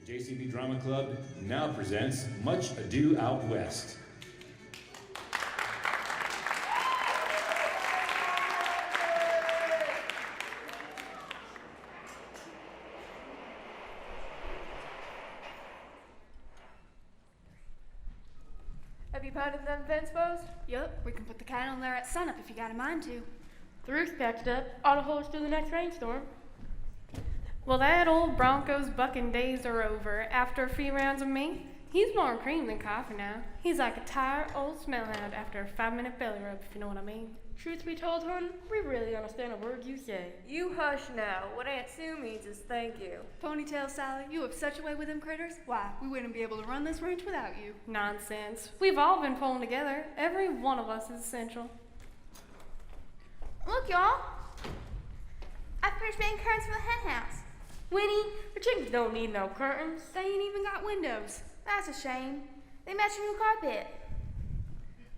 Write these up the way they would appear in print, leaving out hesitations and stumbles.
JCB Drama Club now presents Much Ado Out West. Have you pounded them fence posts? Yup, we can put the cat on there at sunup if you got a mind to. The roof's patched up. Ought to hold us through the next rainstorm. Well, that old Broncos bucking days are over. After a few rounds of me, he's more cream than coffee now. He's like a tired old smellhound after a 5-minute belly rub, if you know what I mean. Truth be told, hon, we really understand a word you say. You hush now. What Aunt Sue means is thank you. Ponytail Sally, you have such a way with them critters. Why, we wouldn't be able to run this ranch without you. Nonsense. We've all been pulling together. Every one of us is essential. Look, y'all. I finished making curtains for the hen house. Winnie, the chickens don't need no curtains. They ain't even got windows. That's a shame. They match your new carpet.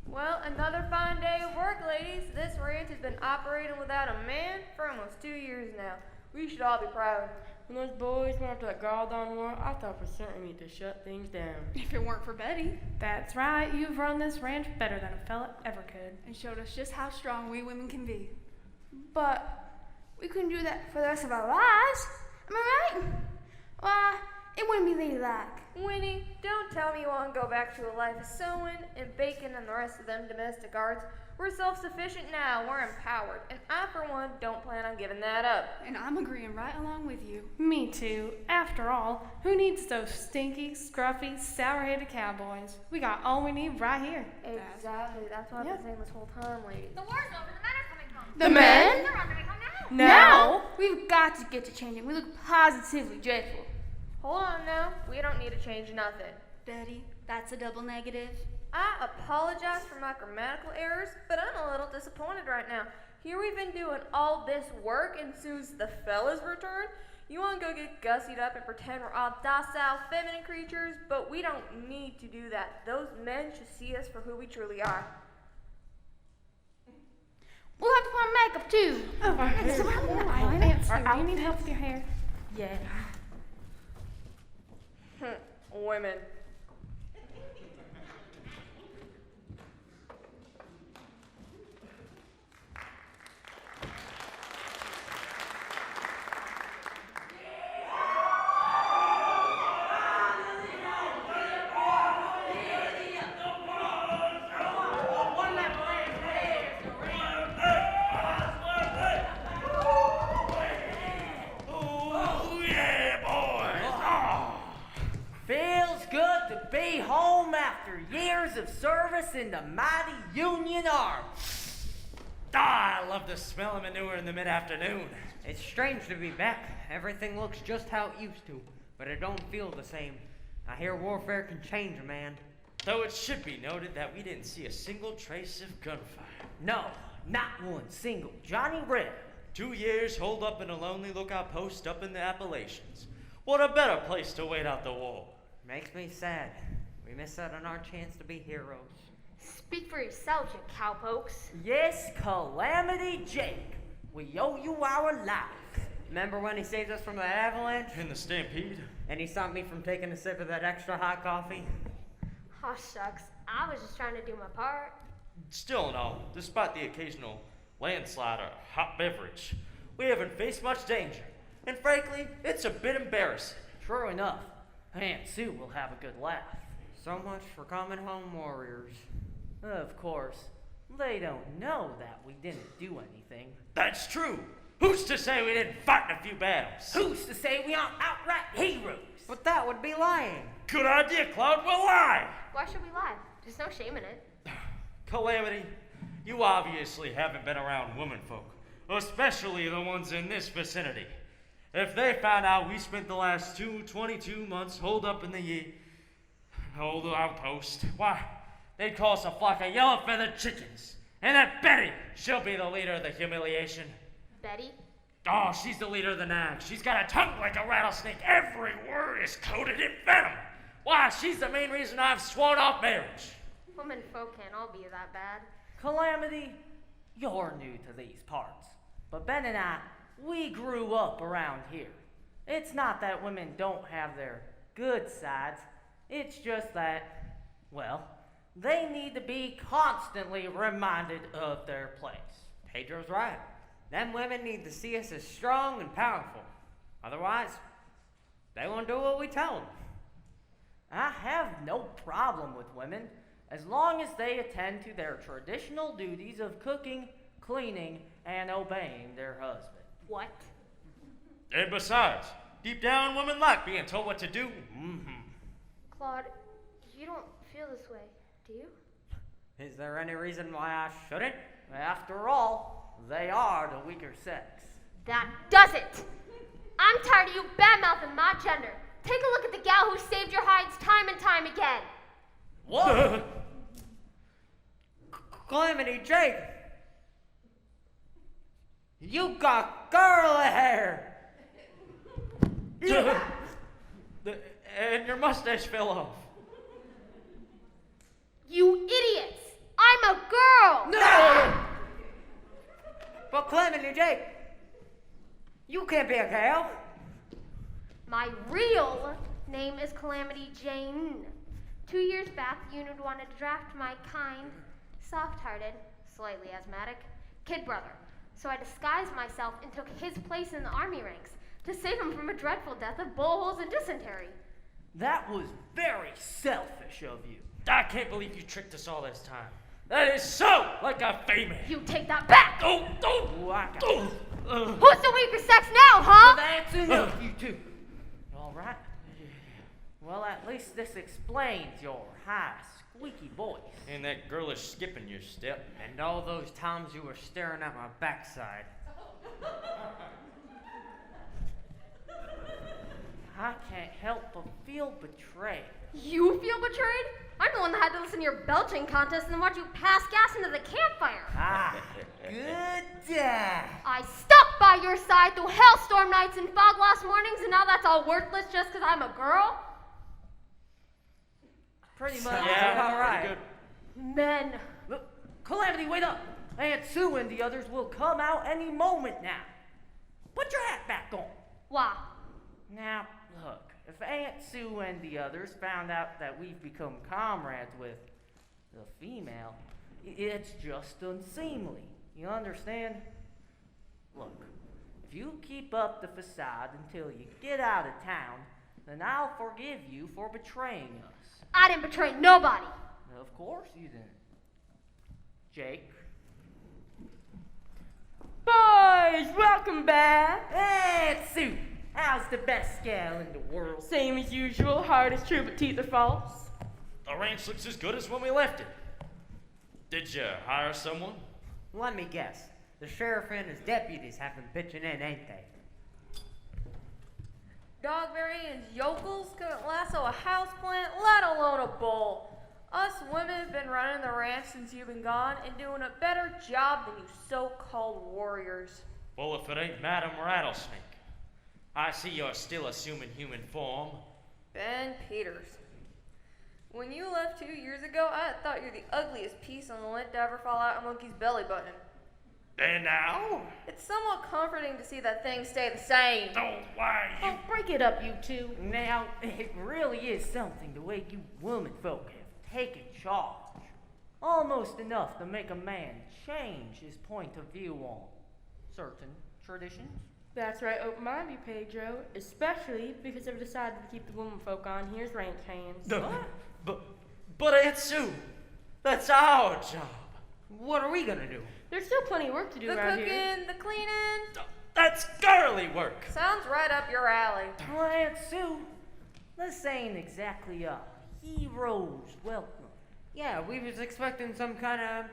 Well, another fine day of work, ladies. This ranch has been operating without a man for almost 2 years now. We should all be proud. When those boys went up to that goddamn war, I thought for certain we'd to shut things down. If it weren't for Betty. That's right. You've run this ranch better than a fella ever could. And showed us just how strong we women can be. But we couldn't do that for the rest of our lives. Am I right? Why, it wouldn't be ladylike. Winnie, don't tell me you want to go back to a life of sewing and baking and the rest of them domestic arts. We're self-sufficient now. We're empowered. And I, for one, don't plan on giving that up. And I'm agreeing right along with you. Me too. After all, who needs those stinky, scruffy, sour-headed cowboys? We got all we need right here. Exactly. That's what I've been saying this whole time, ladies. The war's over. The men are coming home. The men? They're on their way home now. Now? We've got to get to changing. We look positively dreadful. Hold on now. We don't need to change nothing. Betty, that's a double negative. I apologize for my grammatical errors, but I'm a little disappointed right now. Here we've been doing all this work, and soon as the fellas return, you want to go get gussied up and pretend we're all docile, feminine creatures, but we don't need to do that. Those men should see us for who we truly are. We'll have to put on makeup too. Do you need help with your hair? Yeah. Women. Of service in the mighty Union Army. I love the smell of manure in the mid-afternoon. It's strange to be back. Everything looks just how it used to, but it don't feel the same. I hear warfare can change a man. Though it should be noted that we didn't see a single trace of gunfire. No, not one single Johnny Red. 2 years holed up in a lonely lookout post up in the Appalachians. What a better place to wait out the war. Makes me sad. We miss out on our chance to be heroes. Speak for yourselves, you cowpokes. Yes, Calamity Jake. We owe you our lives. Remember when he saved us from the avalanche? In the stampede? And he stopped me from taking a sip of that extra hot coffee? Oh, shucks. I was just trying to do my part. Still no, despite the occasional landslide or hot beverage, we haven't faced much danger. And frankly, it's a bit embarrassing. True enough. Aunt Sue will have a good laugh. So much for coming home warriors. Of course, they don't know that we didn't do anything. That's true. Who's to say we didn't fight in a few battles? Who's to say we aren't outright heroes? But that would be lying. Good idea, Cloud. We'll lie. Why should we lie? There's no shame in it. Calamity, you obviously haven't been around womenfolk, especially the ones in this vicinity. If they found out we spent the last 22 months holed up in the old outpost, why, they'd call us a flock of yellow-feathered chickens. And that Betty, she'll be the leader of the humiliation. Betty? Oh, she's the leader of the nag. She's got a tongue like a rattlesnake. Every word is coated in venom. Why, she's the main reason I've sworn off marriage. Women folk can't all be that bad. Calamity, you're new to these parts. But Ben and I, we grew up around here. It's not that women don't have their good sides. It's just that, well, they need to be constantly reminded of their place. Pedro's right. Them women need to see us as strong and powerful. Otherwise, they won't do what we tell them. I have no problem with women as long as they attend to their traditional duties of cooking, cleaning, and obeying their husband. What? And besides, deep down, women like being told what to do. Claude, you don't feel this way, do you? Is there any reason why I shouldn't? After all, they are the weaker sex. That does it! I'm tired of you bad-mouthing my gender. Take a look at the gal who saved your hides time and time again. What? Calamity Jake! You got curly hair! And your mustache fell off. You idiots! I'm a girl! No! But Calamity Jake, you can't be a gal. My real name is Calamity Jane. 2 years back, the unit wanted to draft my kind, soft-hearted, slightly asthmatic kid brother. So I disguised myself and took his place in the army ranks to save him from a dreadful death of bullholes and dysentery. That was very selfish of you. I can't believe you tricked us all this time. That is so like a female. You take that back! Oh, Who's the weaker sex now, huh? That's enough, you two. All right. Well, at least this explains your high, squeaky voice. And that girlish skip in your step. And all those times you were staring at my backside. I can't help but feel betrayed. You feel betrayed? I'm the one that had to listen to your belching contest and then watch you pass gas into the campfire. Ah, good dad. I stuck by your side through hailstorm nights and fog lost mornings, and now that's all worthless just because I'm a girl? Pretty much. Yeah, All right. pretty good. Men. Look, Calamity, wait up. Aunt Sue and the others will come out any moment now. Put your hat back on. Why? Now, look, if Aunt Sue and the others found out that we've become comrades with the female, it's just unseemly. You understand? Look, if you keep up the facade until you get out of town, then I'll forgive you for betraying us. I didn't betray nobody. Of course you didn't. Jake? Boys, welcome back. Aunt Sue! How's the best gal in the world? Same as usual, heart is true but teeth are false. The ranch looks as good as when we left it. Did you hire someone? Let me guess. The sheriff and his deputies have been pitching in, ain't they? Dogberry and his yokels couldn't lasso a houseplant, let alone a bull. Us women have been running the ranch since you've been gone and doing a better job than you so-called warriors. Well, if it ain't Madam Rattlesnake. I see you're still assuming human form. Ben Peters. When you left 2 years ago, I thought you're the ugliest piece on the lint to ever fall out a monkey's belly button. And now? It's somewhat comforting to see that things stay the same. Oh, why you... Oh, break it up, you two. Now, it really is something the way you women folk have taken charge. Almost enough to make a man change his point of view on certain traditions. That's right, open-minded, Pedro. Especially because I've decided to keep the woman folk on here's ranch hands. But Aunt Sue, that's our job. What are we gonna do? There's still plenty of work to do The around cooking, here. the cleaning. That's girly work. Sounds right up your alley. Well, Aunt Sue, this ain't exactly a hero's welcome. Yeah, we was expecting some kind of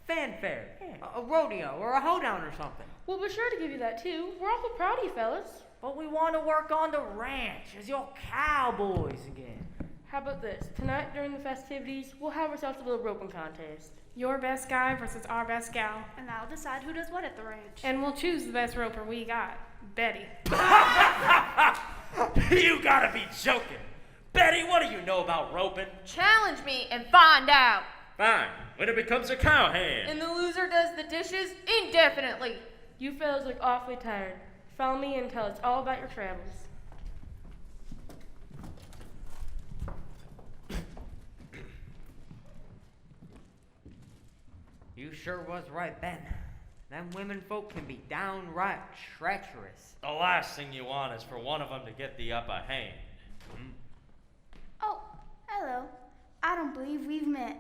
fanfare. A rodeo or a hoedown or something. We'll be sure to give you that too. We're awful proud of you fellas. But we want to work on the ranch as your cowboys again. How about this? Tonight during the festivities, we'll have ourselves a little roping contest. Your best guy versus our best gal. And I'll decide who does what at the ranch. And we'll choose the best roper we got. Betty. You gotta be joking. Betty, what do you know about roping? Challenge me and find out. Fine, when it becomes a cowhand. And the loser does the dishes indefinitely. You fellas look awfully tired. Follow me and tell us all about your travels. You sure was right, Ben. Them women folk can be downright treacherous. The last thing you want is for one of them to get the upper hand. Oh, hello. I don't believe we've met.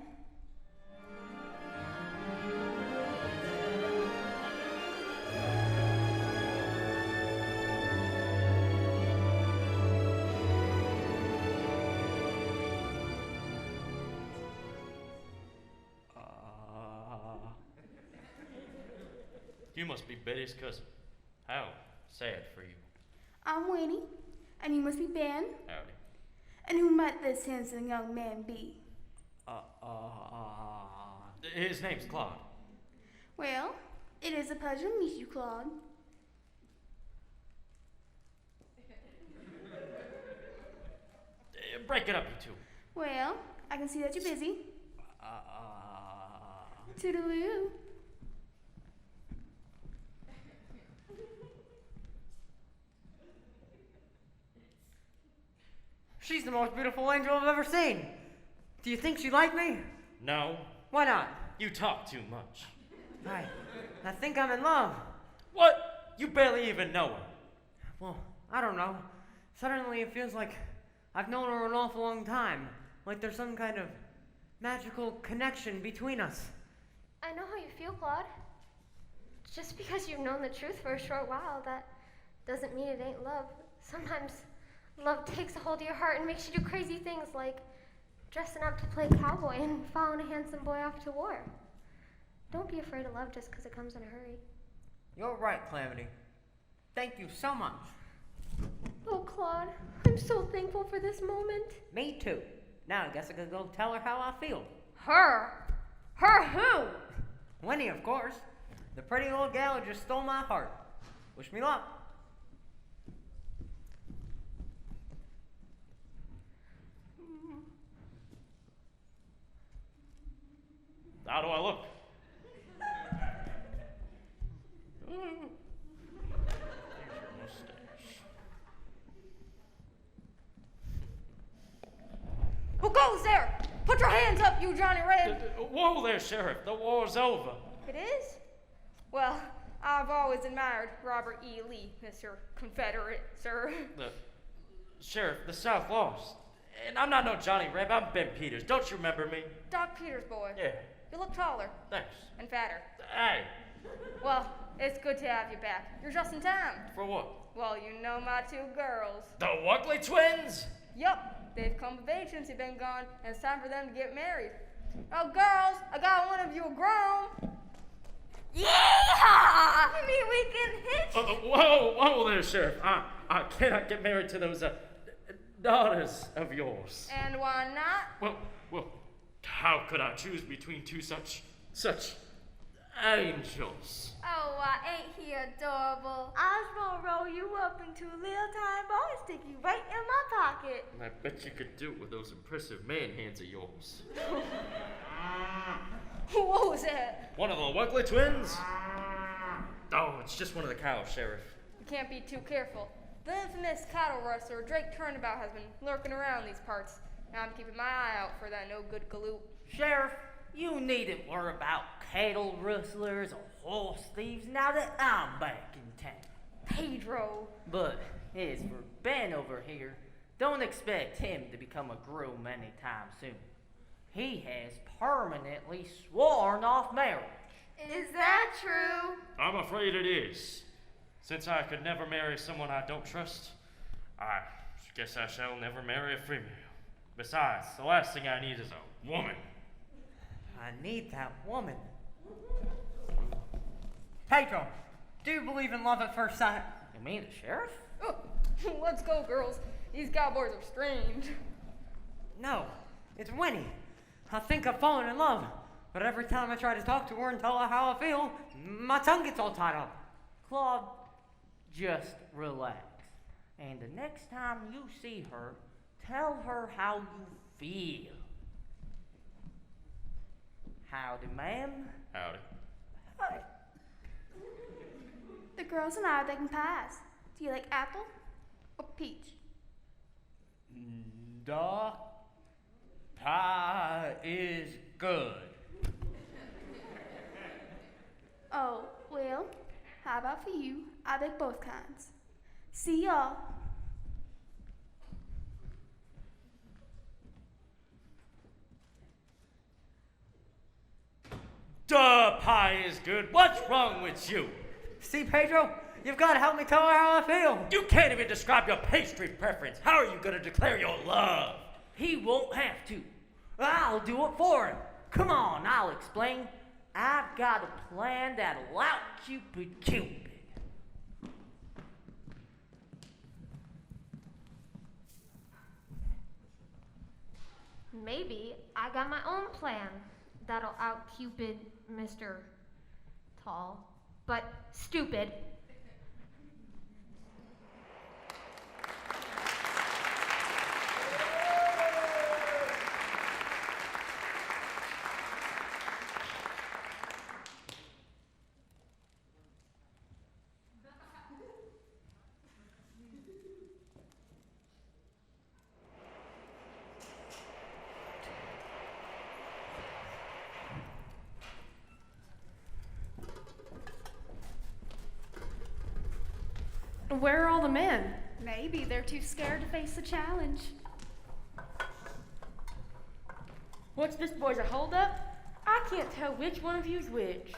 You must be Betty's cousin. How sad for you. I'm Winnie, and you must be Ben. Howdy. And who might this handsome young man be? His name's Claude. Well, it is a pleasure to meet you, Claude. Break it up, you two. Well, I can see that you're busy. Toodaloo. She's the most beautiful angel I've ever seen. Do you think she'd like me? No. Why not? You talk too much. I think I'm in love. What? You barely even know her. Well, I don't know. Suddenly it feels like I've known her an awful long time. Like there's some kind of magical connection between us. I know how you feel, Claude. Just because you've known the truth for a short while, that doesn't mean it ain't love. Sometimes love takes a hold of your heart and makes you do crazy things like dressing up to play cowboy and following a handsome boy off to war. Don't be afraid of love just because it comes in a hurry. You're right, Calamity. Thank you so much. Oh, Claude, I'm so thankful for this moment. Me too. Now I guess I could go tell her how I feel. Her? Her who? Winnie, of course. The pretty old gal who just stole my heart. Wish me luck. How do I look? Who goes there? Put your hands up, you Johnny Red. Whoa there, Sheriff. The war's over. It is? Well, I've always admired Robert E. Lee, Mr. Confederate, sir. Sheriff, the South lost. And I'm not no Johnny Reb, I'm Ben Peters. Don't you remember me? Doc Peters, boy. Yeah. You look taller. Thanks. And fatter. Hey. Well, it's good to have you back. You're just in time. For what? Well, you know my two girls. The Wugley twins? Yup. They've come of age since you've been gone, and it's time for them to get married. Oh, girls, I got one of you grown. Yeehaw! You mean we can hitch? Whoa there, Sheriff. I cannot get married to those daughters of yours. And why not? Well, how could I choose between two such angels? Oh, ain't he adorable? I was gonna roll you up into a little tiny ball and stick you right in my pocket. I bet you could do it with those impressive man hands of yours. What was that? One of the Wugley twins? Oh, it's just one of the cows, Sheriff. You can't be too careful. The infamous cattle rustler Drake Turnabout has been lurking around these parts. Now I'm keeping my eye out for that no-good galoot. Sheriff, you needn't worry about cattle rustlers or horse thieves now that I'm back in town. Pedro. But as for Ben over here, don't expect him to become a groom anytime soon. He has permanently sworn off marriage. Is that true? I'm afraid it is. Since I could never marry someone I don't trust, I guess I shall never marry a female. Besides, the last thing I need is a woman. I need that woman. Pedro, do you believe in love at first sight? You mean the sheriff? Oh, let's go, girls. These cowboys are strange. No, it's Winnie. I think I've fallen in love, but every time I try to talk to her and tell her how I feel, my tongue gets all tied up. Claude, just relax. And the next time you see her, tell her how you feel. Howdy, ma'am. Howdy. Hi. The girls and I are baking pies. Do you like apple or peach? The pie is good. How about for you? I bake both kinds. See y'all. Duh, pie is good. What's wrong with you? See, Pedro? You've got to help me tell her how I feel. You can't even describe your pastry preference. How are you going to declare your love? He won't have to. I'll do it for him. Come on, I'll explain. I've got a plan that'll out Cupid. Maybe I got my own plan that'll out Cupid Mr. Tall, but stupid. Where are all the men? Maybe they're too scared to face the challenge. What's this, boys, a holdup? I can't tell which one of you's which.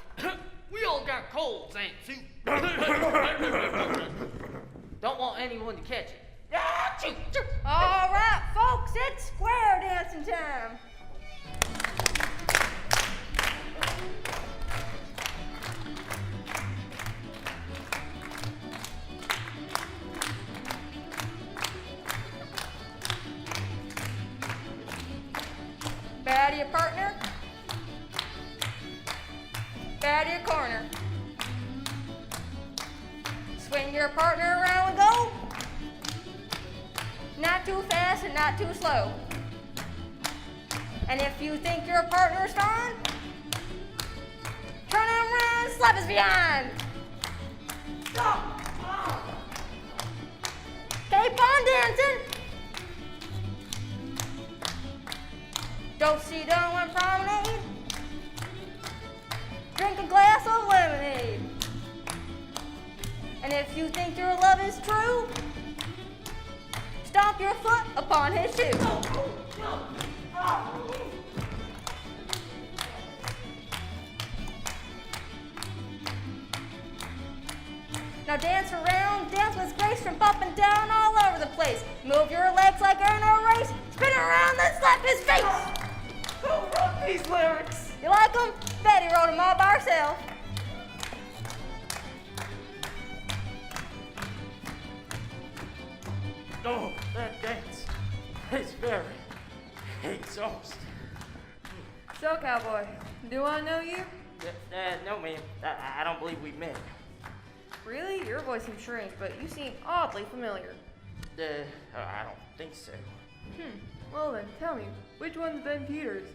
We all got colds, ain't Sue? Don't want anyone to catch it. All right, folks, it's square dancing time. Bow to your partner. Bow to your corner. Swing your partner around and go. Not too fast and not too slow. And if you think your partner's fine, turn him around and slap his behind. Stop! Keep on dancing. Don't sit down on promenade. Drink a glass of lemonade. And if you think your love is true, stomp your foot upon his shoe. Now dance around, dance with grace from up and down all over the place. Move your legs like you're in a race. Spin around, then slap his face. Who wrote these lyrics? You like them? Betty wrote them all by herself. Oh, that dance is very exhausting. So, cowboy, do I know you? No, ma'am. I don't believe we met. Really? Your voice seems strange, but you seem oddly familiar. I don't think so. Well then, tell me, which one's Ben Peters?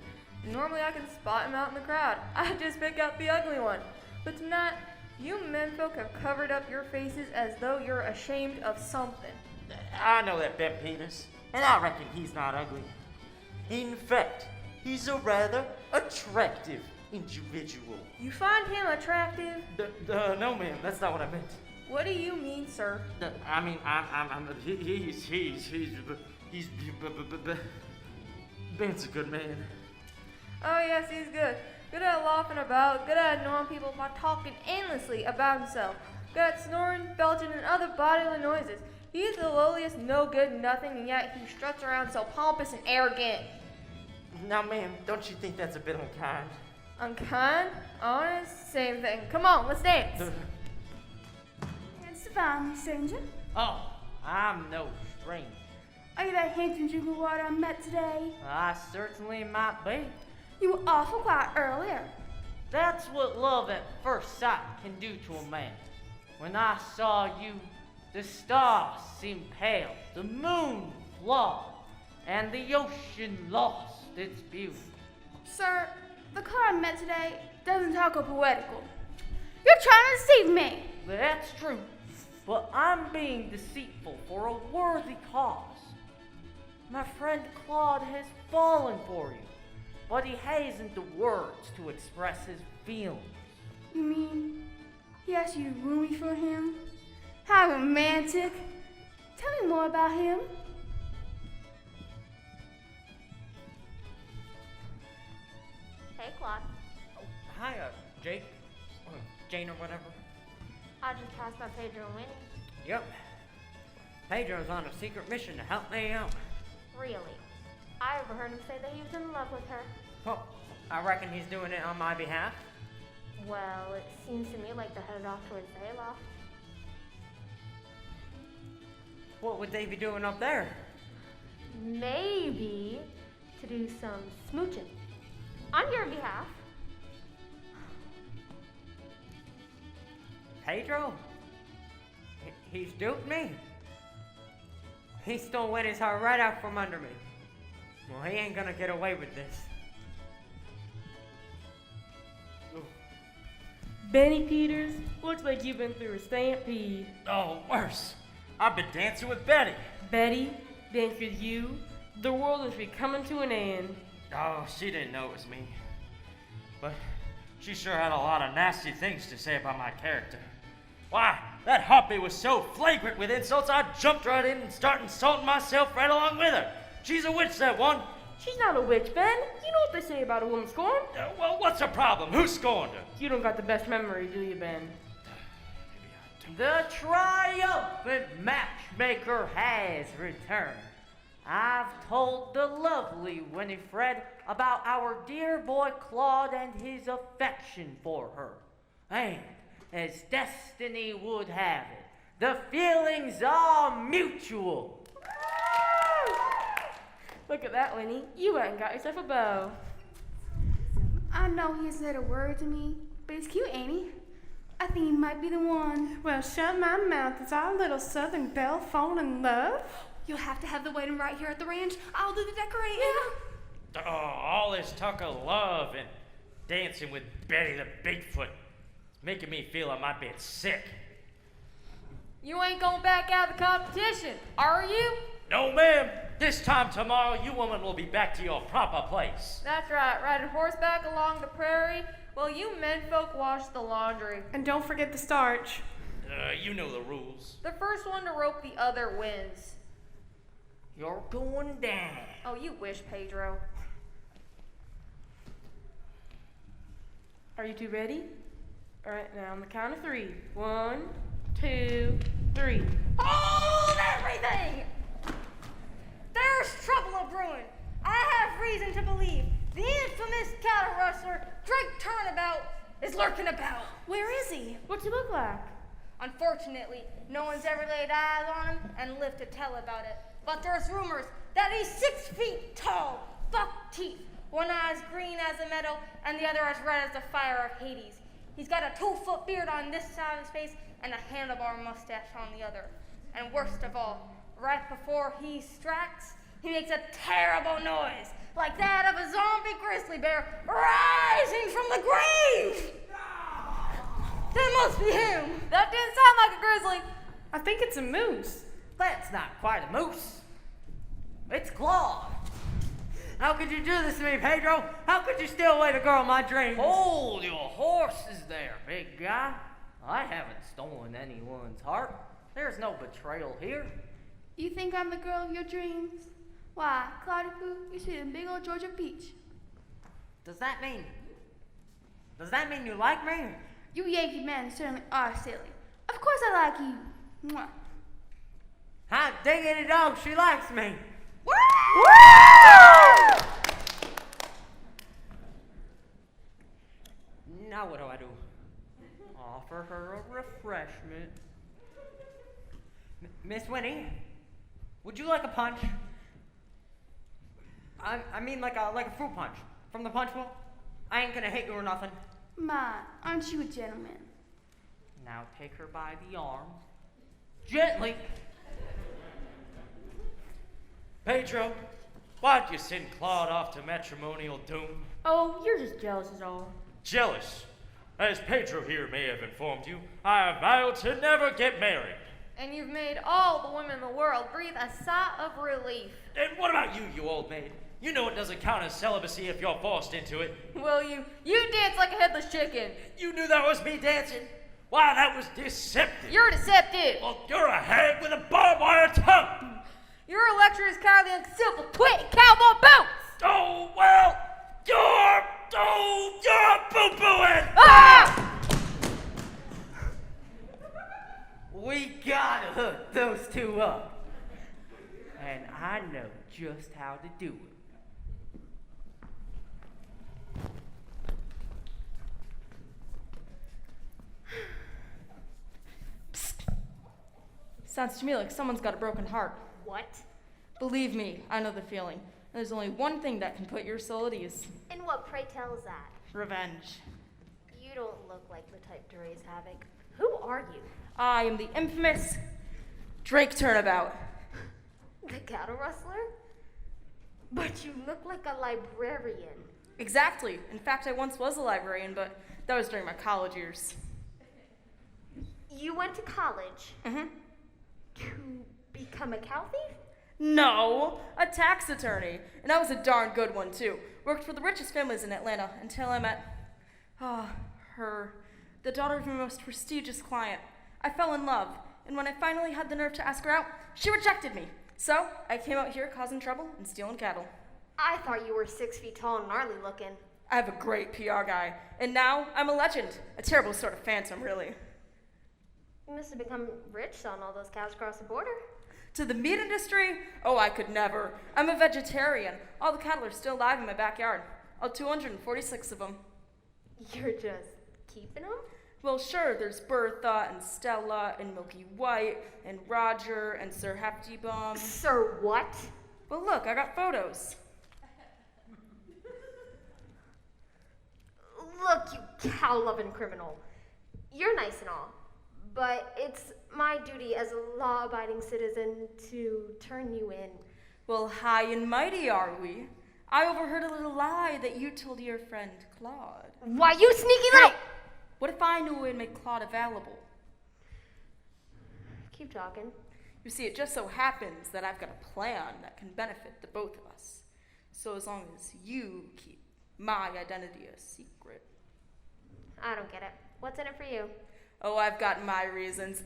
Normally I can spot him out in the crowd. I just pick out the ugly one. But tonight, you menfolk have covered up your faces as though you're ashamed of something. I know that Ben Peters, and I reckon he's not ugly. In fact, he's a rather attractive individual. You find him attractive? No, ma'am, that's not what I meant. What do you mean, sir? I mean, Ben's a good man. Oh yes, he's good. Good at laughing about, good at annoying people by talking endlessly about himself. Good at snoring, belching, and other bodily noises. He's the lowliest no-good nothing, and yet he struts around so pompous and arrogant. Now, ma'am, don't you think that's a bit unkind? Unkind? Honest? Same thing. Come on, let's dance. It's fine, stranger. Oh, I'm no stranger. Are you that handsome drink of water I met today? I certainly might be. You were awful quiet earlier. That's what love at first sight can do to a man. When I saw you, the stars seemed pale, the moon flawed, and the ocean lost its beauty. Sir, the car I met today doesn't talk of poetical. You're trying to deceive me. That's true, but I'm being deceitful for a worthy cause. My friend Claude has fallen for you, but he hasn't the words to express his feelings. You mean He asked you to roomie for him? How romantic. Tell me more about him. Hey, Claude. Hi, Jake. Or Jane or whatever. I just passed by Pedro and Winnie. Yep. Pedro's on a secret mission to help me out. Really? I overheard him say that he was in love with her. Well, I reckon he's doing it on my behalf. Well, it seems to me like they're headed off towards Zayloff. What would they be doing up there? Maybe to do some smooching. On your behalf. Pedro? He's duped me? He stole Winnie's heart right out from under me. Well, he ain't gonna get away with this. Benny Peters, looks like you've been through a stampede. Oh, worse. I've been dancing with Betty. Betty, dance with you. The world is coming to an end. Oh, she didn't know it was me. But she sure had a lot of nasty things to say about my character. Why, that Hoppy was so flagrant with insults, I jumped right in and started insulting myself right along with her. She's a witch, that one. She's not a witch, Ben. You know what they say about a woman scorned? Well, what's the problem? Who scorned her? You don't got the best memory, do you, Ben? The triumphant matchmaker has returned. I've told the lovely Winifred about our dear boy Claude and his affection for her. And as destiny would have it, the feelings are mutual. Look at that, Winnie. You went and got yourself a bow. I know he hasn't said a word to me, but he's cute, ain't he? I think he might be the one. Well, shut my mouth. Is our little Southern belle falling in love? You'll have to have the wedding right here at the ranch. I'll do the decorating. Oh, all this talk of love and dancing with Betty the Bigfoot. It's making me feel I might be sick. You ain't going back out of the competition, are you? No, ma'am. This time tomorrow, you woman will be back to your proper place. That's right, riding horseback along the prairie while you menfolk wash the laundry. And don't forget the starch. You know the rules. The first one to rope the other wins. You're going down. Oh, you wish, Pedro. Are you two ready? All right, now on the count of 3. 1, 2, 3. Hold everything! There's trouble a brewing. I have reason to believe the infamous cattle rustler, Drake Turnabout, is lurking about. Where is he? What's he look like? Unfortunately, no one's ever laid eyes on him and lived to tell about it. But there's rumors that he's 6 feet tall, buck teeth, one eye as green as the meadow, and the other as red as the fire of Hades. He's got a 2-foot beard on this side of his face and a handlebar mustache on the other. And worst of all, right before he strikes, he makes a terrible noise, like that of a zombie grizzly bear rising from the grave! That must be him! That didn't sound like a grizzly. I think it's a moose. That's not quite a moose. It's Claude. How could you do this to me, Pedro? How could you steal away the girl of my dreams? Hold your horses there, big guy. I haven't stolen anyone's heart. There's no betrayal here. You think I'm the girl of your dreams? Why, Cloudy Poo, you see a big old Georgia peach. Does that mean you like me? You Yankee men certainly are silly. Of course I like you. Mwah. Hot diggity dog, she likes me. Woo! Now what do? Offer her a refreshment. Miss Winnie, would you like a punch? I mean like a fruit punch from the punch bowl. I ain't gonna hit you or nothing. My, aren't you a gentleman? Now take her by the arm. Gently. Pedro, why'd you send Claude off to matrimonial doom? Oh, you're just jealous is all. Jealous. As Pedro here may have informed you, I have vowed to never get married. And you've made all the women in the world breathe a sigh of relief. And what about you, you old maid? You know it doesn't count as celibacy if you're forced into it. Well, you dance like a headless chicken. You knew that was me dancing? Why, that was deceptive. You're deceptive. Well, you're a hag with a barbed wire tongue. You're a lecturer's cowardly and simple twit cowboy boots. Oh, well, you're boo-booing. Ah! We gotta hook those two up. And I know just how to do it. Sounds to me like someone's got a broken heart. What? Believe me, I know the feeling. And there's only one thing that can put your soul at ease. And what, pray tell, is that? Revenge. You don't look like the type to raise havoc. Who are you? I am the infamous Drake Turnabout. The cattle rustler? But you look like a librarian. Exactly. In fact, I once was a librarian, but that was during my college years. You went to college Mm-hmm. to become a cow thief? No, a tax attorney. And that was a darn good one, too. Worked for the richest families in Atlanta until I met, her, the daughter of my most prestigious client. I fell in love, and when I finally had the nerve to ask her out, she rejected me. So I came out here causing trouble and stealing cattle. I thought you were 6 feet tall and gnarly looking. I have a great PR guy, and now I'm a legend. A terrible sort of phantom, really. You must have become rich selling all those cows across the border. To the meat industry? Oh, I could never. I'm a vegetarian. All the cattle are still alive in my backyard. All 246 of them. You're just keeping them? Well, sure, there's Bertha and Stella and Milky White and Roger and Sir Hefty Bum. Sir what? Well, look, I got photos. Look, you cow-loving criminal. You're nice and all, but it's my duty as a law-abiding citizen to turn you in. Well, high and mighty are we. I overheard a little lie that you told your friend Claude. Why, you sneaky little... What if I knew a way to make Claude available? Keep talking. You see, it just so happens that I've got a plan that can benefit the both of us. So as long as you keep my identity a secret. I don't get it. What's in it for you? Oh, I've got my reasons.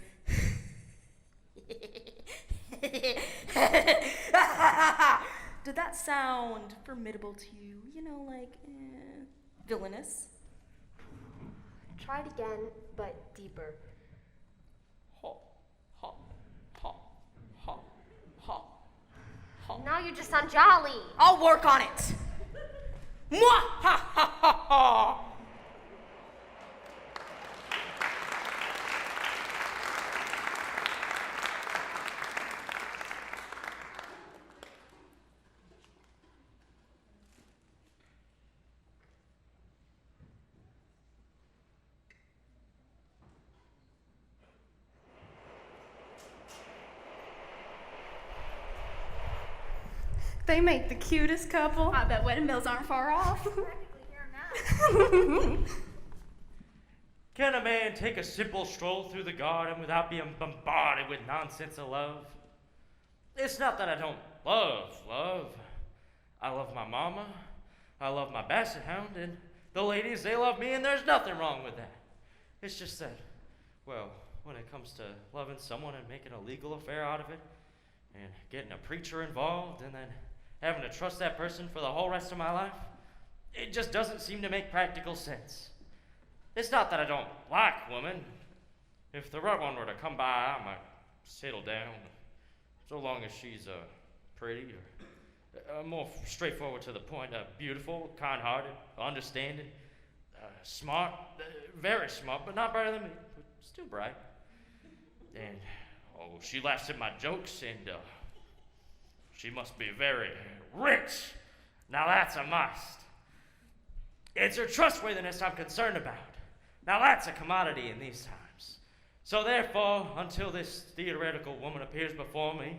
Did that sound formidable to you? You know, like, villainous? Try it again, but deeper. Ha, ha, ha, ha, ha, ha. Now you just sound jolly. I'll work on it. Mwah, ha, ha, ha, ha. They make the cutest couple. I bet wedding bells aren't far off. Can a man take a simple stroll through the garden without being bombarded with nonsense of love? It's not that I don't love love. I love my mama, I love my basset hound, and the ladies, they love me, and there's nothing wrong with that. It's just that, well, when it comes to loving someone and making a legal affair out of it, and getting a preacher involved, and then having to trust that person for the whole rest of my life, it just doesn't seem to make practical sense. It's not that I don't like women. If the right one were to come by, I might settle down, so long as she's pretty, or more straightforward to the point, beautiful, kind-hearted, understanding, smart, very smart, but not brighter than me, but still bright. And, oh, she laughs at my jokes, and she must be very rich. Now that's a must. It's her trustworthiness I'm concerned about. Now that's a commodity in these times. So therefore, until this theoretical woman appears before me,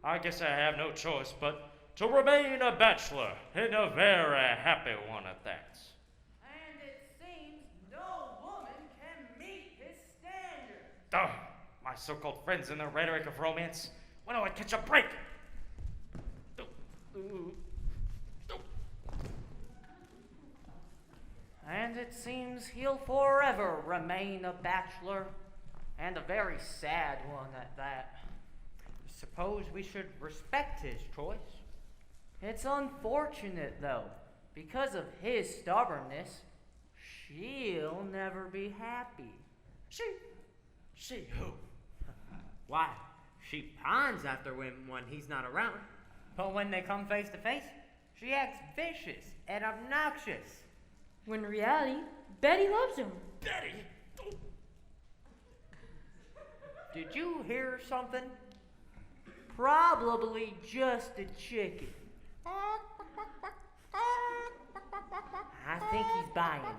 I guess I have no choice but to remain a bachelor, and a very happy one at that. And it seems no woman can meet his standard. Ugh, my so-called friends and their rhetoric of romance. When do I catch a break? And it seems means he'll forever remain a bachelor, and a very sad one at that. Suppose we should respect his choice. It's unfortunate, though. Because of his stubbornness, she'll never be happy. She who? Why? She pines after him when he's not around. But when they come face to face, she acts vicious and obnoxious. When in reality, Betty loves him. Betty? Did you hear something? Probably just a chicken. I think he's buying it.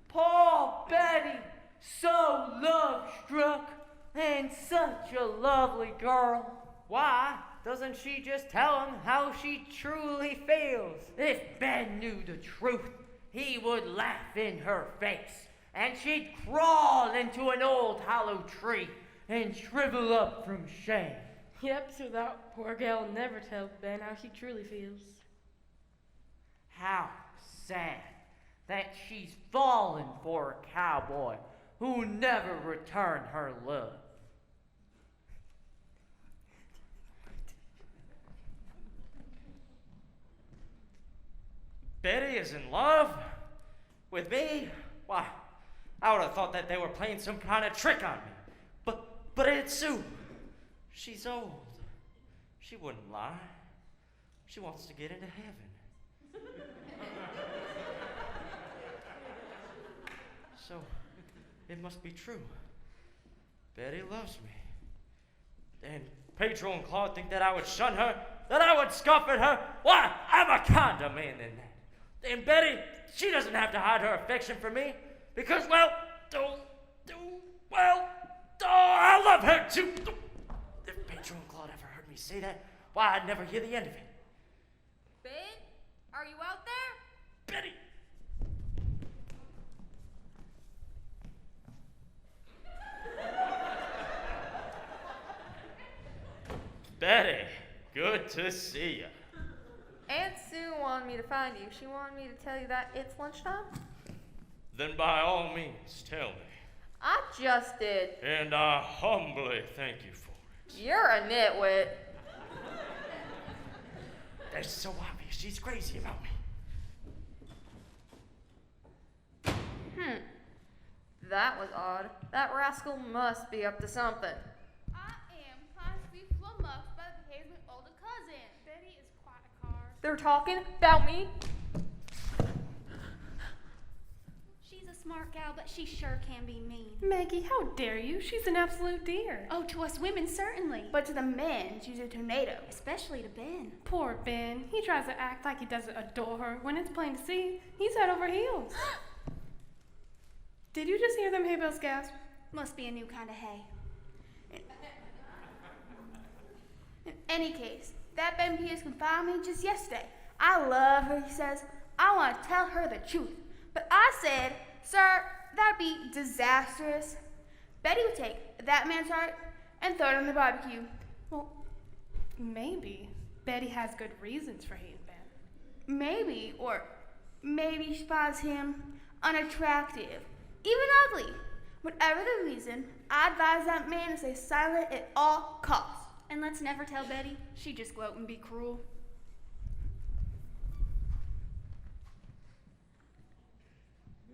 Poor Betty, so love-struck, and such a lovely girl. Why doesn't she just tell him how she truly feels? If Ben knew the truth, he would laugh in her face, and she'd crawl into an old hollow tree and shrivel up from shame. Yep, so that poor gal will never tell Ben how she truly feels. How sad that she's fallen for a cowboy who never returned her love. Betty is in love? With me? Why, I would have thought that they were playing some kind of trick on me. But it's Sue. She's old. She wouldn't lie. She wants to get into heaven. So, it must be true. Betty loves me. And Pedro and Claude think that I would shun her, that I would scoff at her. Why, I'm a kinder man than that. And Betty, she doesn't have to hide her affection for me, because, well, I love her too. If Pedro and Claude ever heard me say that, why, I'd never hear the end of it. Ben, are you out there? Betty! Betty, good to see you. Aunt Sue wanted me to find you. She wanted me to tell you that it's lunchtime. Then by all means, tell me. I just did. And I humbly thank you for it. You're a nitwit. That's so obvious. She's crazy about me. That was odd. That rascal must be up to something. I am constantly flummoxed by the behavior of my older cousin. Betty is quite a card. They're talking about me. She's a smart gal, but she sure can be mean. Maggie, how dare you? She's an absolute dear. Oh, to us women, certainly. But to the men, she's a tornado. Especially to Ben. Poor Ben. He tries to act like he doesn't adore her when it's plain to see he's head over heels. Did you just hear them hay bales gasp? Must be a new kind of hay. In any case, that Ben Pierce confided me just yesterday. I love her, he says. I want to tell her the truth. But I said, sir, that'd be disastrous. Betty would take that man's heart and throw it on the barbecue. Well, maybe Betty has good reasons for hating Ben. Maybe, or maybe she finds him unattractive, even ugly. Whatever the reason, I advise that man to stay silent at all costs. And let's never tell Betty. She'd just go out and be cruel.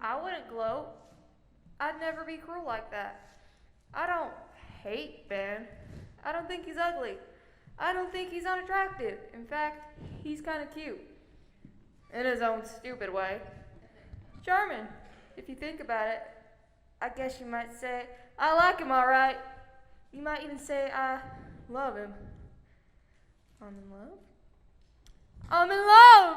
I wouldn't gloat. I'd never be cruel like that. I don't hate Ben. I don't think he's ugly. I don't think he's unattractive. In fact, he's kind of cute. In his own stupid way. Charming, if you think about it. I guess you might say, I like him all right. You might even say, I love him. I'm in love? I'm in love!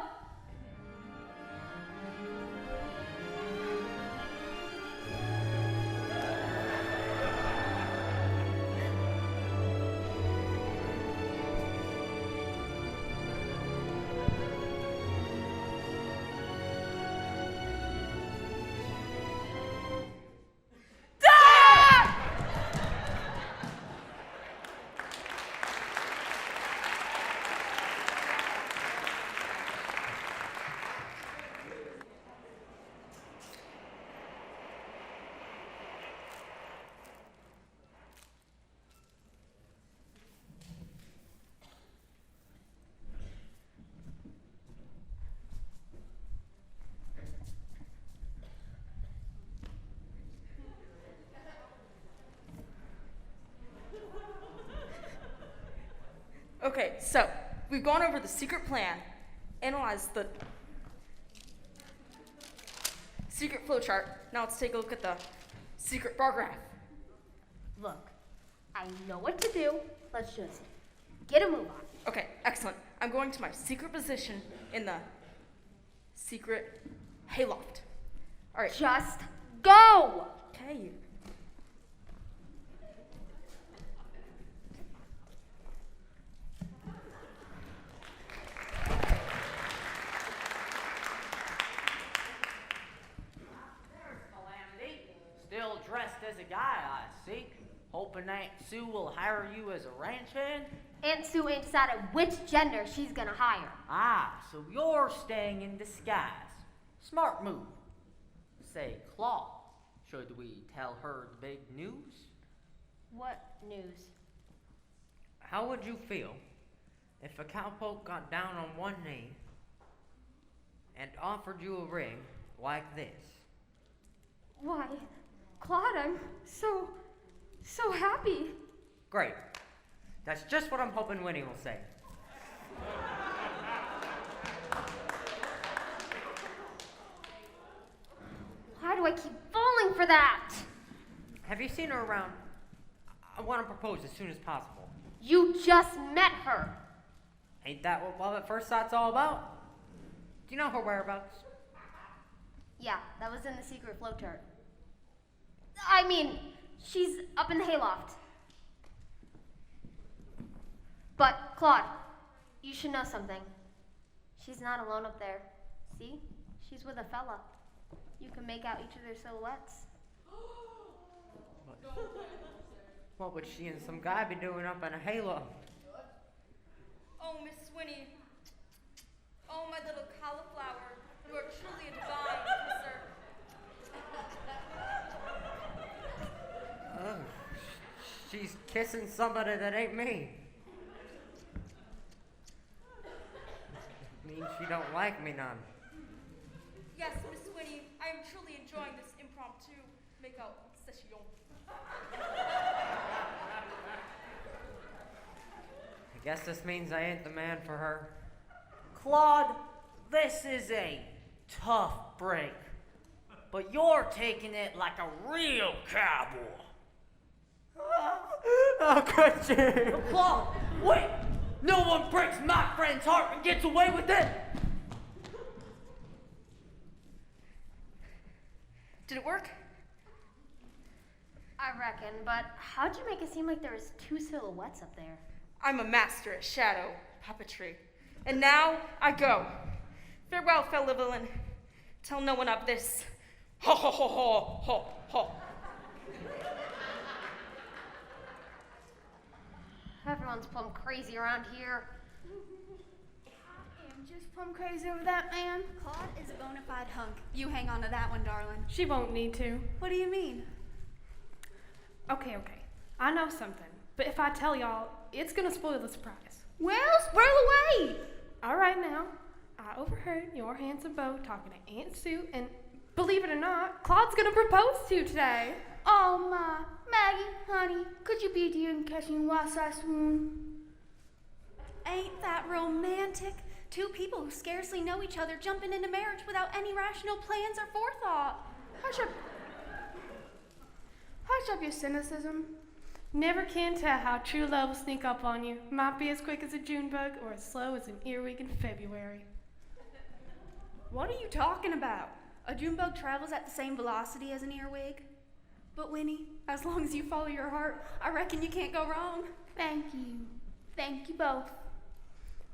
so we've gone over the secret plan, analyzed the secret flowchart. Now let's take a look at the secret bar graph. Look, I know what to do. Let's just get a move on. Okay, excellent. I'm going to my secret position in the secret hayloft. All right. Just go! Okay. Still dressed as a guy, I see. Hoping Aunt Sue will hire you as a ranch hand? Aunt Sue ain't decided which gender she's gonna hire. Ah, so you're staying in disguise. Smart move. Say, Claude, should we tell her the big news? What news? How would you feel if a cowpoke got down on one knee and offered you a ring like this? Why, Claude, I'm so happy. Great. That's just what I'm hoping Winnie will say. Why do I keep falling for that? Have you seen her around? I want to propose as soon as possible. You just met her. Ain't that what love at first sight's all about? Do you know her whereabouts? Yeah, that was in the secret flowchart. I mean, she's up in the hayloft. But, Claude, you should know something. She's not alone up there. See? She's with a fella. You can make out each of their silhouettes. What would she and some guy be doing up in a halo? Oh, Miss Swinny. Oh, my little cauliflower. You are truly a divine kisser. Oh, she's kissing somebody that ain't me. Means she don't like me none. Yes, Miss Swinny, I am truly enjoying this impromptu make-out session. I guess this means I ain't the man for her. Claude, this is a tough break, but you're taking it like a real cowboy. Oh, could you? Claude, wait! No one breaks my friend's heart and gets away with it! Did it work? I reckon, but how'd you make it seem like there was two silhouettes up there? I'm a master at shadow puppetry. And now I go. Farewell, fellow villain. Tell no one of this. Ho ho ho ho ho ho. Everyone's plumb crazy around here. I am just plumb crazy over that man. Claude is a bona fide hunk. You hang on to that one, darling. She won't need to. What do you mean? Okay. I know something. But if I tell y'all, it's gonna spoil the surprise. Well, squirrel away! Alright now, I overheard your handsome beau talking to Aunt Sue, and believe it or not, Claude's gonna propose to you today. Oh my, Maggie, honey, could you be dear and catch me whilst I swoon? Ain't that romantic? Two people who scarcely know each other jumping into marriage without any rational plans or forethought. Hush up your cynicism. Never can tell how true love will sneak up on you. Might be as quick as a June bug or as slow as an earwig in February. What are you talking about? A June bug travels at the same velocity as an earwig. But Winnie, as long as you follow your heart, I reckon you can't go wrong. Thank you. Thank you both.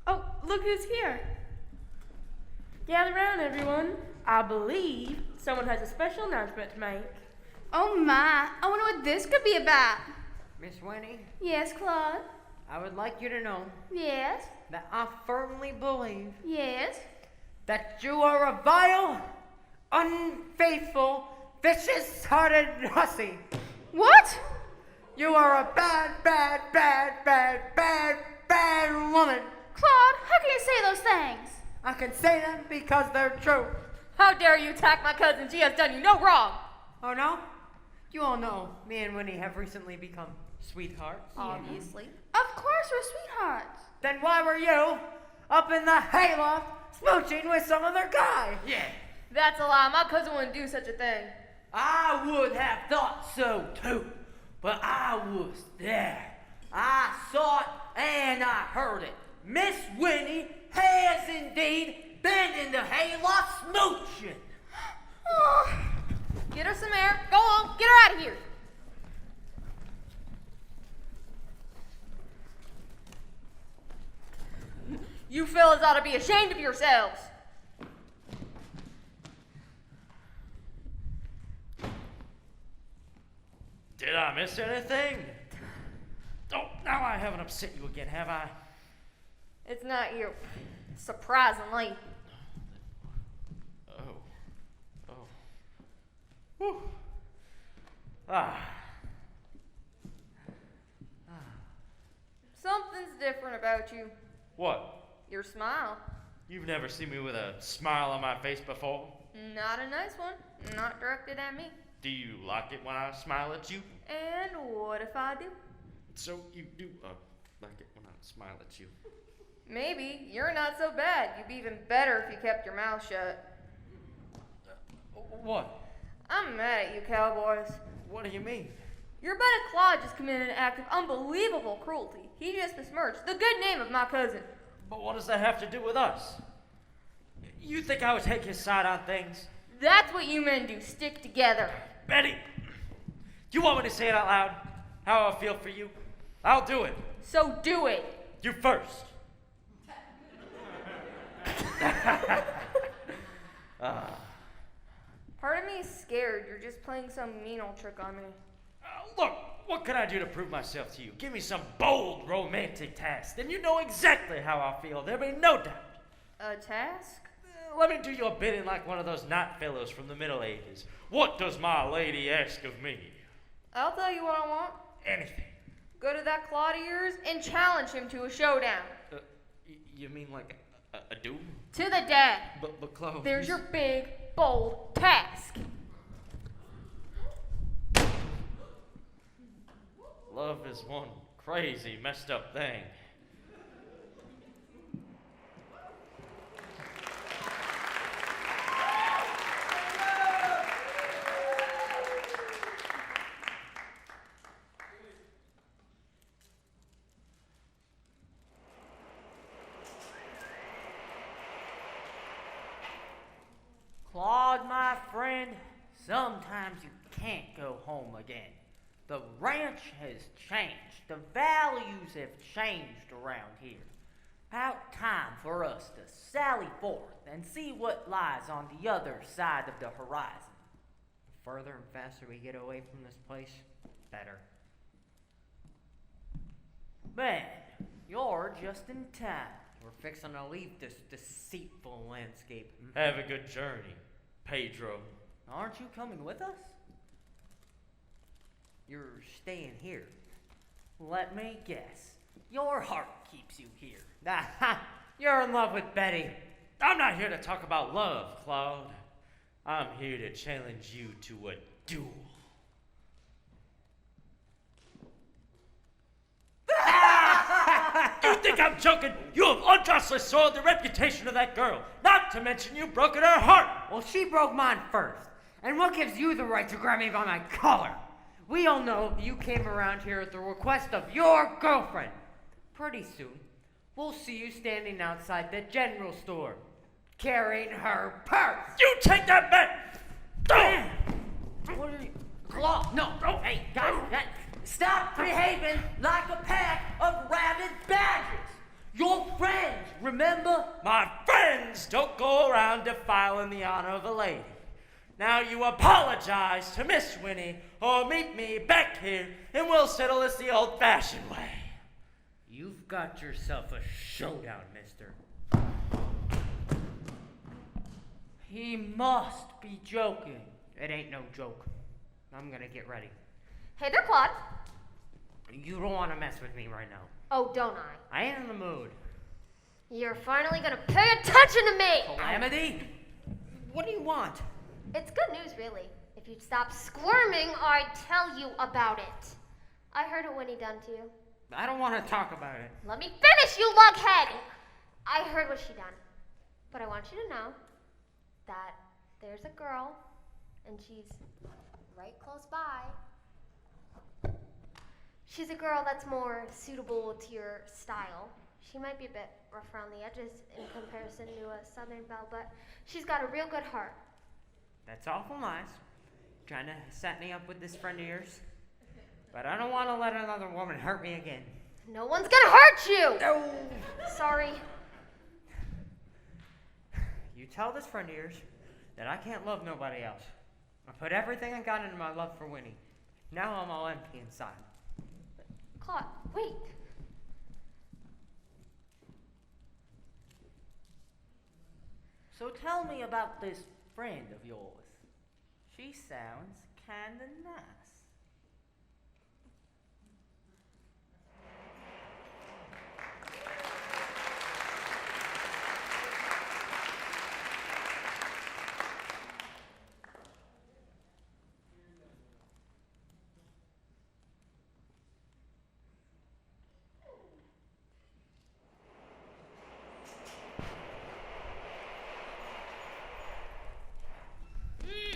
Oh, look who's here. Gather round, everyone. I believe someone has a special announcement to make. Oh my, I wonder what this could be about. Miss Winnie, Yes, Claude? I would like you to know Yes? that I firmly believe Yes? that you are a vile, unfaithful, vicious-hearted hussy. What? You are a bad woman. Claude, how can you say those things? I can say them because they're true. How dare you attack my cousin? She has done you no wrong. Oh no? You all know me and Winnie have recently become sweethearts. Obviously. Of course we're sweethearts. Then why were you up in the hayloft smooching with some other guy? Yeah, That's a lie. My cousin wouldn't do such a thing. I would have thought so too, but I was there. I saw it and I heard it. Miss Winnie has indeed been in the hayloft smooching. Get her some air. Go on. Get her out of here. You fellas ought to be ashamed of yourselves. Did I miss anything? Oh, now I haven't upset you again, have I? It's not you. Surprisingly. Oh. Whew. Something's different about you. What? Your smile. You've never seen me with a smile on my face before? Not a nice one. Not directed at me. Do you like it when I smile at you? And what if I do? So you do like it when I smile at you? Maybe. You're not so bad. You'd be even better if you kept your mouth shut. What? I'm mad at you, cowboys. What do you mean? Your buddy Claude just committed an act of unbelievable cruelty. He just besmirched the good name of my cousin. But what does that have to do with us? You think I would take his side on things? That's what you men do. Stick together. Betty, you want me to say it out loud? How I feel for you? I'll do it. So do it. You first. Part of me is scared. You're just playing some mean old trick on me. Look, what can I do to prove myself to you? Give me some bold, romantic task, then you know exactly how I feel. There'll be no doubt. A task? Let me do your bidding like one of those night fellows from the Middle Ages. What does my lady ask of me? I'll tell you what I want. Anything. Go to that Claude of yours and challenge him to a showdown. You mean like a duel? To the death. But Chloe... There's your big, bold task. Love is one crazy, messed up thing. Claude, my friend, sometimes you can't go home again. The ranch has changed. The values have changed around here. About time for us to sally forth and see what lies on the other side of the horizon. The further and faster we get away from this place, better. Man, you're just in time. We're fixing to leave this deceitful landscape. Have a good journey, Pedro. Aren't you coming with us? You're staying here. Let me guess. Your heart keeps you here. You're in love with Betty. I'm not here to talk about love, Claude. I'm here to challenge you to a duel. You think I'm joking? You have unjustly soiled the reputation of that girl. Not to mention you've broken her heart. Well, she broke mine first. And what gives you the right to grab me by my collar? We all know you came around here at the request of your girlfriend. Pretty soon, we'll see you standing outside the general store, carrying her purse. You take that back! Damn! What are you... Claude, no, hey, guys, stop behaving like a pack of rabid badgers. Your friends, remember? My friends don't go around defiling the honor of a lady. Now you apologize to Miss Winnie, or meet me back here, and we'll settle this the old-fashioned way. You've got yourself a showdown, mister. He must be joking. It ain't no joke. I'm gonna get ready. Hey there, Claude. You don't want to mess with me right now. Oh, don't I? I ain't in the mood. You're finally gonna pay attention to me! Calamity? What do you want? It's good news, really. If you'd stop squirming, I'd tell you about it. I heard what Winnie done to you. I don't want to talk about it. Let me finish, you lughead! I heard what she done. But I want you to know that there's a girl, and she's right close by. She's a girl that's more suitable to your style. She might be a bit rough around the edges in comparison to a Southern belle, but she's got a real good heart. That's awful nice. Trying to set me up with this friend of yours. But I don't want to let another woman hurt me again. No one's gonna hurt you! No. Sorry. You tell this friend of yours that I can't love nobody else. I put everything I got into my love for Winnie. Now I'm all empty inside. Claude, wait. So tell me about this friend of yours. She sounds kinda nice.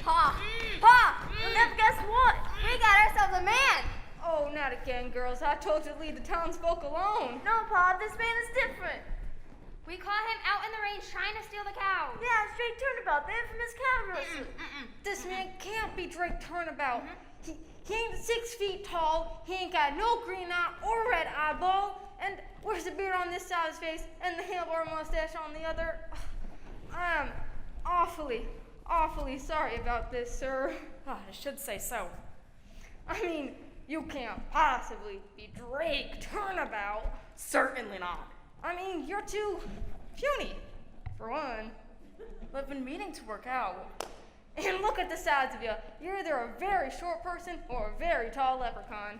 Pa! And guess what? We got ourselves a man! Oh, not again, girls. I told you to leave the townsfolk alone. No, Pa, this man is different. We caught him out in the range trying to steal the cow. Yeah, straight turnabout, the infamous cow wrestler. This man can't be Drake Turnabout. He ain't 6 feet tall, he ain't got no green eye or red eyeball, and wears a beard on this side of his face and the handlebar mustache on the other. I am awfully sorry about this, sir. I should say so. I mean, you can't possibly be Drake Turnabout. Certainly not. I mean, you're too puny, for one. I've been meaning to work out. And look at the sides of you. You're either a very short person or a very tall leprechaun.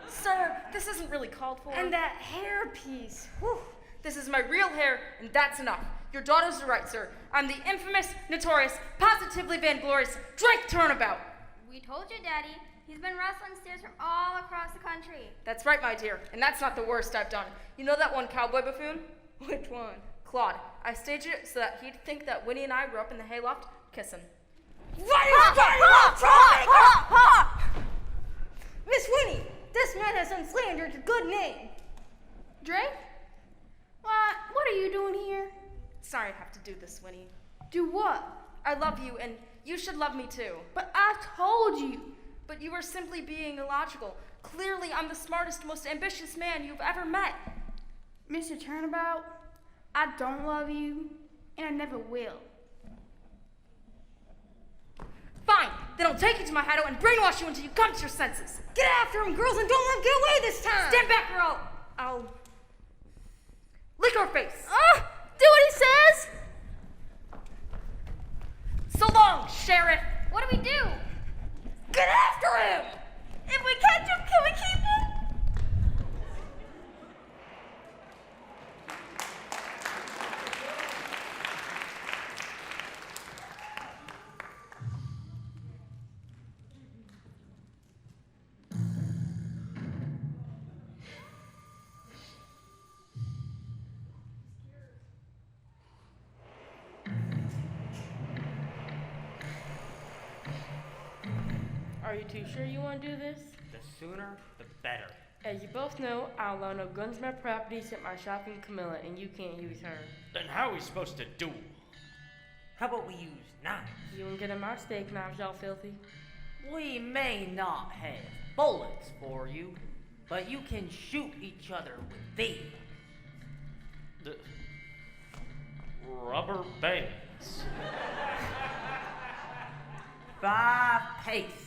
Sir, this isn't really called for. And that hairpiece. Whew. This is my real hair, and that's enough. Your daughters are right, sir. I'm the infamous, notorious, positively vainglorious Drake Turnabout. We told you, Daddy. He's been wrestling steers from all across the country. That's right, my dear, and that's not the worst I've done. You know that one cowboy buffoon? Which one? Claude. I staged it so that he'd think that Winnie and I grew up in the hayloft kissing. Miss Winnie, this man has unslandered your good name. Drake? What are you doing here? Sorry I have to do this, Winnie. Do what? I love you, and you should love me too. But I told you. But you are simply being illogical. Clearly, I'm the smartest, most ambitious man you've ever met. Mr. Turnabout, I don't love you, and I never will. Fine, then I'll take you to my hideout and brainwash you until you come to your senses. Get after him, girls, and don't let him get away this time. Stand back or I'll lick your face. Do what he says! So long, Sheriff. What do we do? Get after him! If we catch him, can we keep him? Are you too sure you want to do this? The sooner, the better. As you both know, I allow no guns in my property except my shotgun Camilla, and you can't use her. Then how are we supposed to duel? How about we use knives? You won't get in my steak knives, y'all filthy. We may not have bullets for you, but you can shoot each other with these. The rubber bands. 5 paces.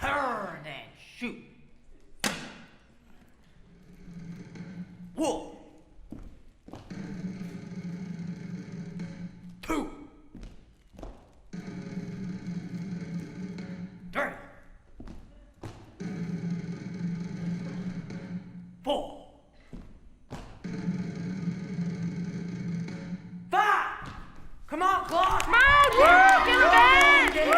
Turn and shoot. 1, 2, 3, 4, 5. Come on, Claude. Come on, Claude, get him back! Get him.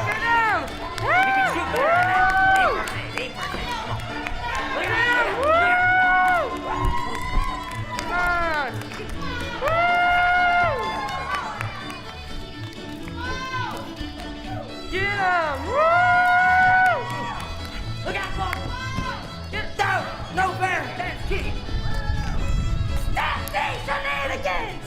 Get him! You can shoot better than that. 8%. Come on. down! Woo! Look out, Bob! Get down! No fair! That's key! Stop these shenanigans!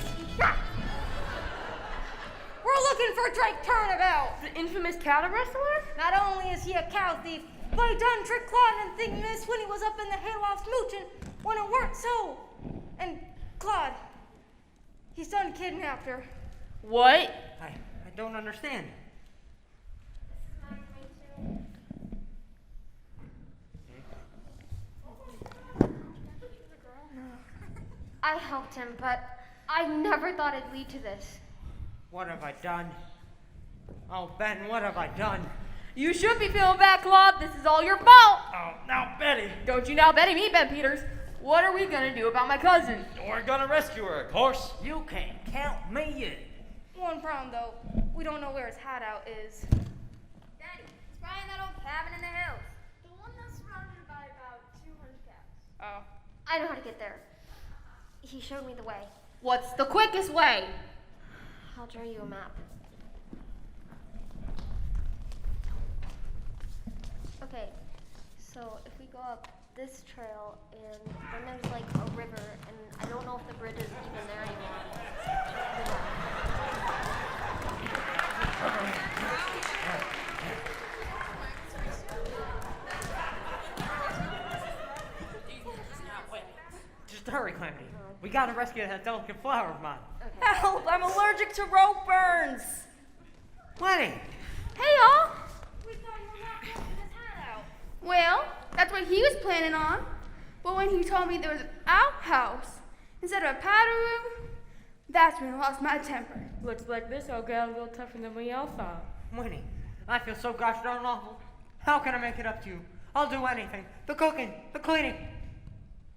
We're looking for Drake Turnabout. The infamous cattle wrestler? Not only is he a cow thief, but he done trick Claude and think Miss Winnie was up in the hayloft smooching when it weren't so. And Claude, he's done kidnapped her. What? I don't understand. I helped him, but I never thought it'd lead to this. What have I done? Oh, Ben, what have I done? You should be feeling bad, Claude. This is all your fault. Oh, now, Betty. Don't you now Betty me, Ben Peters. What are we gonna do about my cousin? We're gonna rescue her, of course. You can't count me in. One problem though, we don't know where his hideout is. Daddy, it's probably in that old cabin in the hills. The one that's surrounded by about 200 cabins. Oh. I know how to get there. He showed me the way. What's the quickest way? I'll draw you a map. Okay, so if we go up this trail, and then there's like a river, and I don't know if the bridge is even there anymore. Just hurry, Calamity. We gotta rescue that delicate flower of mine. Help! I'm allergic to rope burns! Lenny! Hey, y'all. We thought you were not going to this hideout. Well, that's what he was planning on. But when he told me there was an outhouse instead of a powder room, that's when I lost my temper. Looks like this old gal a little tougher than we all thought. Winnie, I feel so gosh darn awful. How can I make it up to you? I'll do anything. The cooking, the cleaning.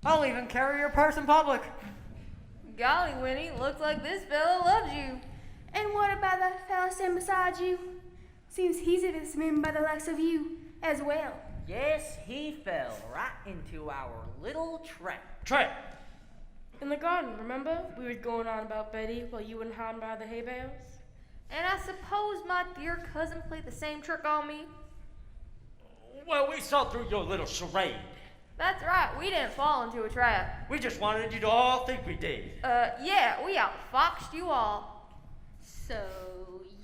I'll even carry your purse in public. Golly, Winnie, looks like this fella loves you. And what about that fella standing beside you? Seems he's even smitten by the likes of you as well. Yes, he fell right into our little trap. Trap. In the garden, remember? We were going on about Betty while you went hiding by the hay bales. And I suppose my dear cousin played the same trick on me. Well, we saw through your little charade. That's right, we didn't fall into a trap. We just wanted you to all think we did. Yeah, we outfoxed you all. So,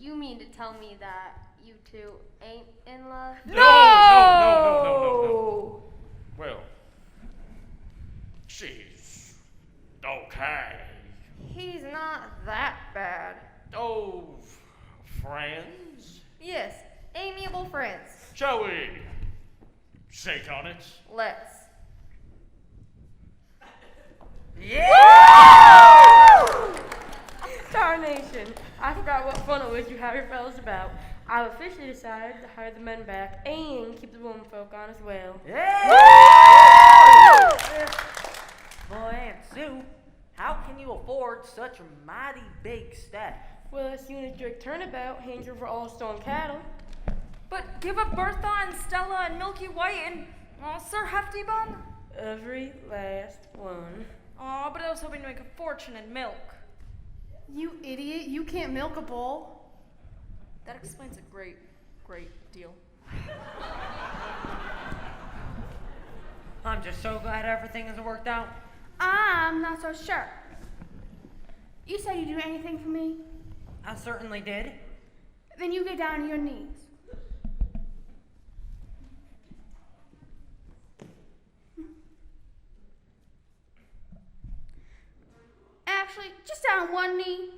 you mean to tell me that you two ain't in love? No! Well, she's okay. He's not that bad. Oh, friends? Yes, amiable friends. Shall we shake on it? Let's. Darnation! I forgot what fun it was you have your fellas about. I've officially decided to hire the men back and keep the women folk on as well. Boy, Aunt Sue, how can you afford such a mighty big staff? Well, as soon as Drake Turnabout hands over all stone cattle. But give up Bertha and Stella and Milky White and Sir Hefty Bum? Every last one. Aw, but I was hoping to make a fortune in milk. You idiot, you can't milk a bull. That explains a great deal. I'm just so glad everything has worked out. I'm not so sure. You said you'd do anything for me? I certainly did. Then you get down on your knees. Actually, just down on one knee.